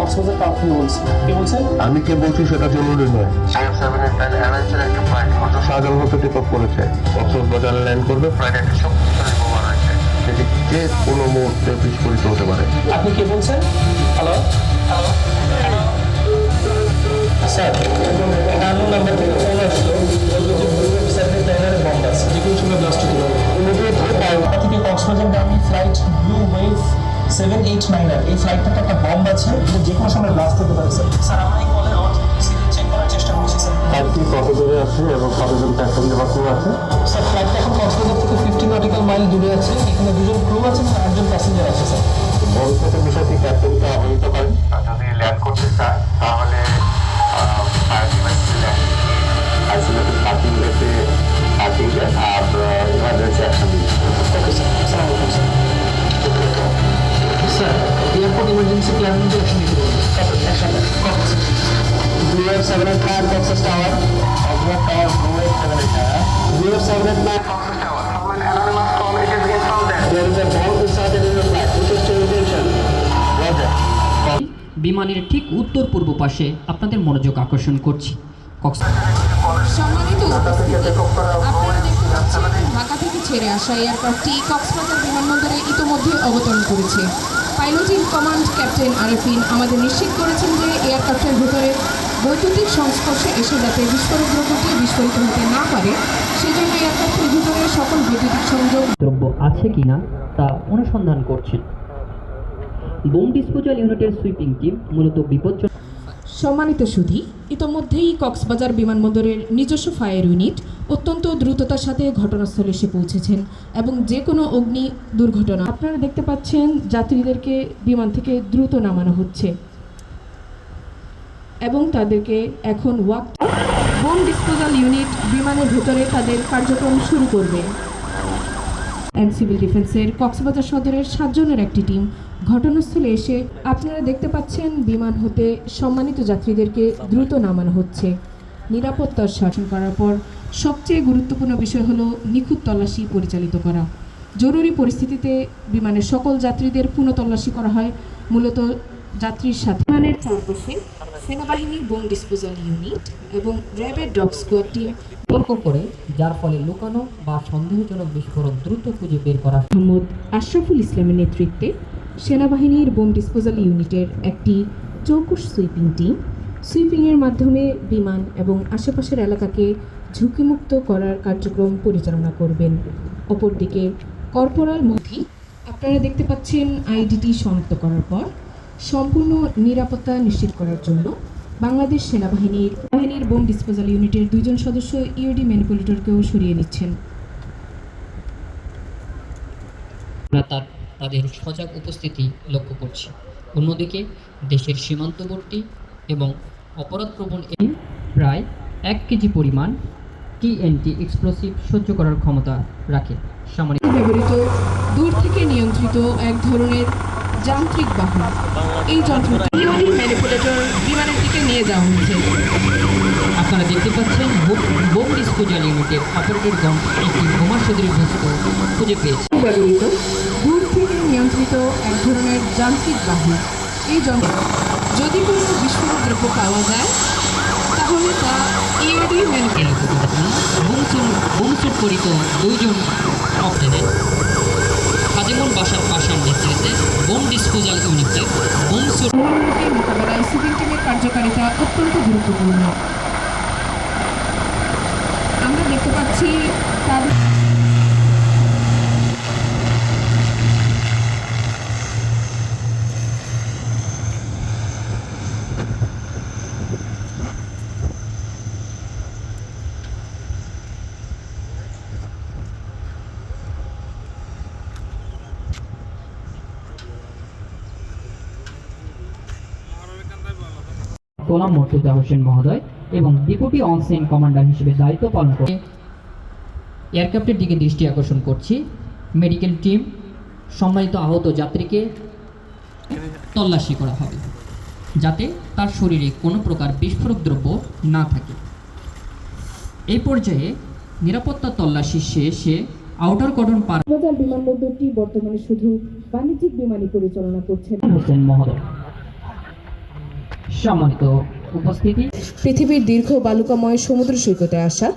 Cox's Bazar park থেকে বলছি। কে বলছেন? আমি কে বলছি সেটা জরুরি নয়। শাহজালাল টেক অফ করেছে, কক্সবাজার ল্যান্ড করবে, ফ্লাইটে একটা শক্তিশালী বোমা রয়েছে, যেটি যে কোনো মুহূর্তে বিস্ফোরিত হতে পারে। আপনি কে বলছেন? হ্যালো হ্যালো হ্যালো স্যার, একটা আননোন নাম্বার থেকে ফোন আসলো, বললো যে ব্লু ওয়েভ 7 প্ল্যানারে বম্ব আছে, যে কোনো সময় ব্লাস্ট হতে পারে। ঢাকা থেকে কক্সবাজার গামী ফ্লাইট ব্লু ওয়েভ 789 এই ফ্লাইটটাতে একটা বম্ব আছে, যে কোনো সময় ব্লাস্ট হতে পারে স্যার। স্যার আমরা এই কলের চেক করার চেষ্টা করছি স্যার। ফ্লাইটটি কত দূরে আছে এবং কতজন প্যাসেঞ্জার বা ক্রু আছে? স্যার ফ্লাইটটা এখন কক্সবাজার থেকে 50 নটিক্যাল মাইল দূরে আছে, এখানে 2জন ক্রু আছে এবং 8জন প্যাসেঞ্জার আছে স্যার। ভবিষ্যতের বিষয়টি ক্যাপ্টেনকে অবহিত করেন। যদি ল্যান্ড করতে চায় তাহলে ফায়ার ডিভাইসে আইসোলেটেড পার্কিংয়েতে পার্কিংয়ে আর ইমার্জেন্সি অ্যাকশন দিন। ওকে স্যার, আসসালামু আলাইকুম sir. Sir airport emergency plan অনুযায়ী অ্যাকশন নিতে বলুন। একসাথে কখন sir? Blue wave 789 Cox's Bazar tower, Cox's Bazar tower blue wave 789, blue wave 789 Cox's Bazar tower. An anonymous call, it is informed that there is a bomb inserted in the flight. Which is your intention? Roger. বিমানের ঠিক উত্তর পূর্ব পাশে আপনাদের মনোযোগ আকর্ষণ করছি। সম্মানিত উপস্থিতি, আপনারা দেখতে পাচ্ছেন ঢাকা থেকে ছেড়ে আসা এয়ারক্রাফটটি কক্সবাজার বিমানবন্দরে ইতোমধ্যে অবতরণ করেছে। Pilot in command captain Arefin আমাদের নিশ্চিত করেছেন যে এয়ারক্রাফটের ভেতরে বৈদ্যুতিক সংস্পর্শে এসে যাতে বিস্ফোরক দ্রব্যটি বিস্ফোরিত হতে না পারে, সেজন্য এয়ারক্রাফটের ভিতরে সকল বৈদ্যুতিক সংযোগ দ্রব্য আছে কিনা তা অনুসন্ধান করছেন। বোম ডিসপোজাল ইউনিটের সুইপিং টিম মূলত বিপজ্জনক। সম্মানিত সুধী, ইতোমধ্যেই কক্সবাজার বিমানবন্দরের নিজস্ব ফায়ার ইউনিট অত্যন্ত দ্রুততার সাথে ঘটনাস্থলে এসে পৌঁছেছেন এবং যে কোনো অগ্নি দুর্ঘটনা আপনারা দেখতে পাচ্ছেন যাত্রীদেরকে বিমান থেকে দ্রুত নামানো হচ্ছে এবং তাদেরকে এখন বোম ডিসপোজাল ইউনিট বিমানের ভেতরে তাদের কার্যক্রম শুরু করবে। অ্যান্ড সিভিল ডিফেন্সের কক্সবাজার সদরের 7 জনের একটি টিম ঘটনাস্থলে এসে আপনারা দেখতে পাচ্ছেন বিমান হতে সম্মানিত যাত্রীদেরকে দ্রুত নামানো হচ্ছে। নিরাপত্তার শাসন করার পর সবচেয়ে গুরুত্বপূর্ণ বিষয় হলো নিখুঁত তল্লাশি পরিচালিত করা। জরুরি পরিস্থিতিতে বিমানের সকল যাত্রীদের পুনঃ তল্লাশি করা হয় মূলত যাত্রীর সাথে। বিমানের চারপাশে সেনাবাহিনীর বোম ডিসপোজাল ইউনিট এবং র্যাবের ডগ স্কোয়াড টিম সতর্ক করে, যার ফলে লুকানো বা সন্দেহজনক বিস্ফোরক দ্রুত খুঁজে বের করা। মোহাম্মদ আশরাফুল ইসলামের নেতৃত্বে সেনাবাহিনীর বোম ডিসপোজাল ইউনিটের একটি চৌকুশ সুইপিং টিম সুইপিংয়ের মাধ্যমে বিমান এবং আশেপাশের এলাকাকে ঝুঁকিমুক্ত করার কার্যক্রম পরিচালনা করবেন। অপরদিকে কর্পোরাল মধি আপনারা দেখতে পাচ্ছেন আইডিটি শনাক্ত করার পর সম্পূর্ণ নিরাপত্তা নিশ্চিত করার জন্য বাংলাদেশ সেনাবাহিনীর বোম ডিসপোজাল ইউনিটের 2 জন সদস্য ইউডি ম্যানিপুলেটরকেও সরিয়ে নিচ্ছেন। তাদের সজাগ উপস্থিতি লক্ষ্য করছি। অন্যদিকে দেশের সীমান্তবর্তী এবং অপরাধপ্রবণ প্রায় 1 কেজি পরিমাণ টিএনটি এক্সপ্লোসিভ সহ্য করার ক্ষমতা রাখে। সামরিক ব্যবহৃত দূর থেকে নিয়ন্ত্রিত এক ধরনের যান্ত্রিক বাহন, এই যন্ত্রটি ইউডি ম্যানিপুলেটর বিমানের দিকে নিয়ে যাওয়া হয়েছে। আপনারা দেখতে পাচ্ছেন বোম ডিসপোজাল ইউনিটের অপারেটর গণ একটি বোমা সদৃশ বস্তু খুঁজে পেয়েছে। ব্যবহৃত দূর থেকে নিয়ন্ত্রিত এক ধরনের যান্ত্রিক বাহন, এই যন্ত্র যদি কোনো বিস্ফোরক দ্রব্য পাওয়া যায় তাহলে তা ইউডি ম্যানিপুলেটর বোমসুট পরিত 2 জন অপারেটর ফাজিমুল বাশার পাশার নেতৃত্বে বোম ডিসপোজাল ইউনিটের বোমসুট মোকাবেলায় সিভিল টিমের কার্যকারিতা অত্যন্ত গুরুত্বপূর্ণ। আমরা দেখতে পাচ্ছি তাদের গোলাম মোর্তজা হোসেন মহোদয় এবং ডেপুটি অনসেন কমান্ডার হিসেবে দায়িত্ব পালন করে এয়ারক্রাফটের দিকে দৃষ্টি আকর্ষণ করছি। মেডিকেল টিম সম্মানিত আহত যাত্রীকে তল্লাশি করা হবে যাতে তার শরীরে কোনো প্রকার বিস্ফোরক দ্রব্য না থাকে। এই পর্যায়ে নিরাপত্তা তল্লাশি শেষে আউটার কর্ডন পার বিমানবন্দরটি বর্তমানে শুধু বাণিজ্যিক বিমানই পরিচালনা করছে হোসেন মহোদয়। সম্মানিত উপস্থিতি, পৃথিবীর দীর্ঘ বালুকাময় সমুদ্র সৈকতে আসা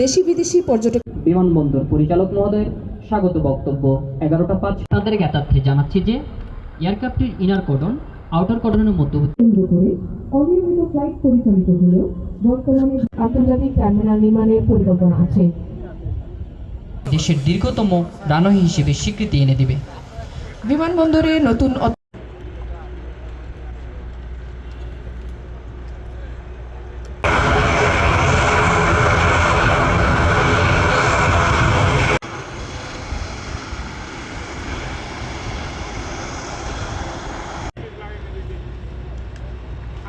দেশি বিদেশি পর্যটক বিমানবন্দর পরিচালক মহোদয়ের স্বাগত বক্তব্য 11টা 5। তাদের জ্ঞাতার্থে জানাচ্ছি যে এয়ারক্রাফটের ইনার কর্ডন আউটার কর্ডনের মধ্যবর্তী কেন্দ্র করে অনিয়মিত ফ্লাইট পরিচালিত হলেও বর্তমানে আন্তর্জাতিক টার্মিনাল নির্মাণের পরিকল্পনা আছে। দেশের দীর্ঘতম রানওয়ে হিসেবে স্বীকৃতি এনে দেবে। বিমানবন্দরে নতুন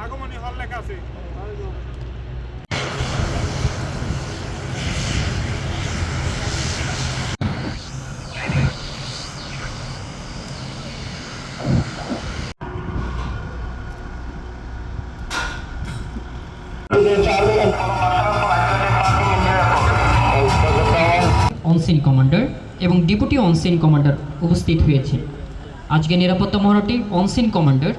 আগমনী হল লেখা আছে। অনসেন কমান্ডার এবং ডেপুটি অনসেন কমান্ডার উপস্থিত হয়েছে। আজকে নিরাপত্তা মহড়াটি অনসেন কমান্ডার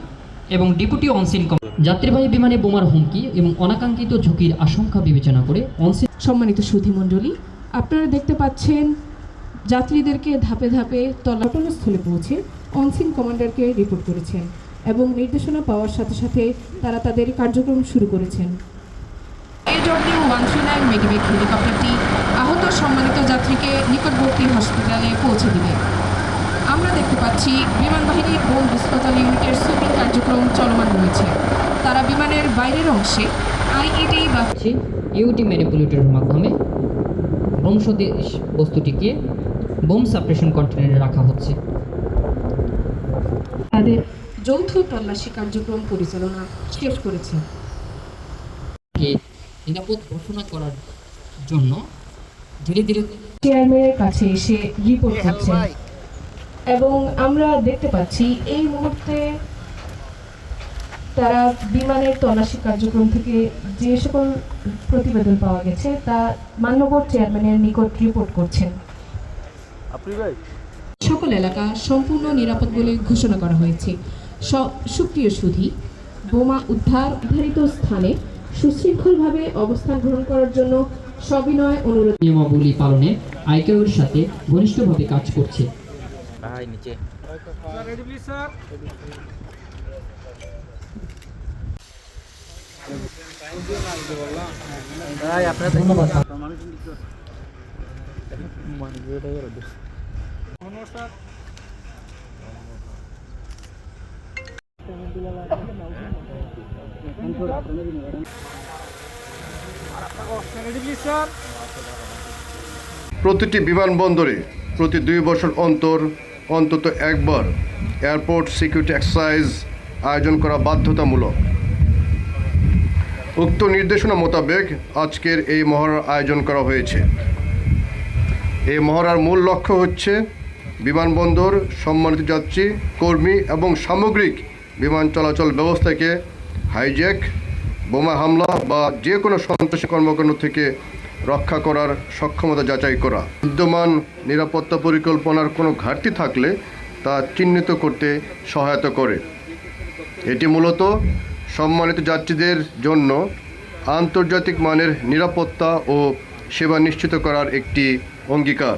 এবং ডেপুটি অনসেন যাত্রীবাহী বিমানে বোমার হুমকি এবং অনাকাঙ্ক্ষিত ঝুঁকির আশঙ্কা বিবেচনা করে অনসেন সম্মানিত সুধীমণ্ডলী, আপনারা দেখতে পাচ্ছেন যাত্রীদেরকে ধাপে ধাপে ঘটনাস্থলে পৌঁছে অনসিন কমান্ডারকে রিপোর্ট করেছেন এবং নির্দেশনা পাওয়ার সাথে সাথে তারা তাদের কার্যক্রম শুরু করেছেন। AW139 মেডিভেক হেলিকপ্টারটি আহত সম্মানিত যাত্রীকে নিকটবর্তী হসপিটালে পৌঁছে দিবে। আমরা দেখতে পাচ্ছি বিমান বাহিনীর বোম ডিসপোজাল ইউনিটের সুইপিং কার্যক্রম চলমান রয়েছে। তারা বিমানের বাইরের অংশে আইইডি বা ইউটি ম্যানিপুলেটরের মাধ্যমে বোম সদৃশ বস্তুটিকে বোম সাপ্রেশন কন্টেনারে রাখা হচ্ছে। তাদের যৌথ তল্লাশি কার্যক্রম পরিচালনা শেষ করেছে। নিরাপদ ঘোষণা করার জন্য ধীরে ধীরে চেয়ারম্যানের কাছে এসে রিপোর্ট করছেন এবং আমরা দেখতে পাচ্ছি এই মুহূর্তে তারা বিমানের তল্লাশি কার্যক্রম থেকে যে সকল প্রতিবেদন পাওয়া গেছে তা মান্যবর চেয়ারম্যানের নিকট রিপোর্ট করছেন। সকল এলাকা সম্পূর্ণ নিরাপদ বলে ঘোষণা করা হয়েছে। সুপ্রিয় সুধী, বোমা উদ্ধারিত স্থানে সুশৃঙ্খলভাবে অবস্থান গ্রহণ করার জন্য সবিনয় অনুরোধ। নিয়মাবলী পালনে আইকিউর সাথে ঘনিষ্ঠভাবে কাজ করছে। Ready please sir. ধন্যবাদ। নমস্কার। Ready please sir. প্রতিটি বিমানবন্দরে প্রতি 2 বছর অন্তর অন্তত একবার এয়ারপোর্ট সিকিউরিটি এক্সারসাইজ আয়োজন করা বাধ্যতামূলক। উক্ত নির্দেশনা মোতাবেক আজকের এই মহড়ার আয়োজন করা হয়েছে। এই মহড়ার মূল লক্ষ্য হচ্ছে বিমানবন্দর, সম্মানিত যাত্রী, কর্মী এবং সামগ্রিক বিমান চলাচল ব্যবস্থাকে হাইজ্যাক, বোমা হামলা বা যে কোনো সন্ত্রাসী কর্মকাণ্ড থেকে রক্ষা করার সক্ষমতা যাচাই করা। বিদ্যমান নিরাপত্তা পরিকল্পনার কোনো ঘাটতি থাকলে তা চিহ্নিত করতে সহায়তা করে। এটি মূলত সম্মানিত যাত্রীদের জন্য আন্তর্জাতিক মানের নিরাপত্তা ও সেবা নিশ্চিত করার একটি অঙ্গীকার।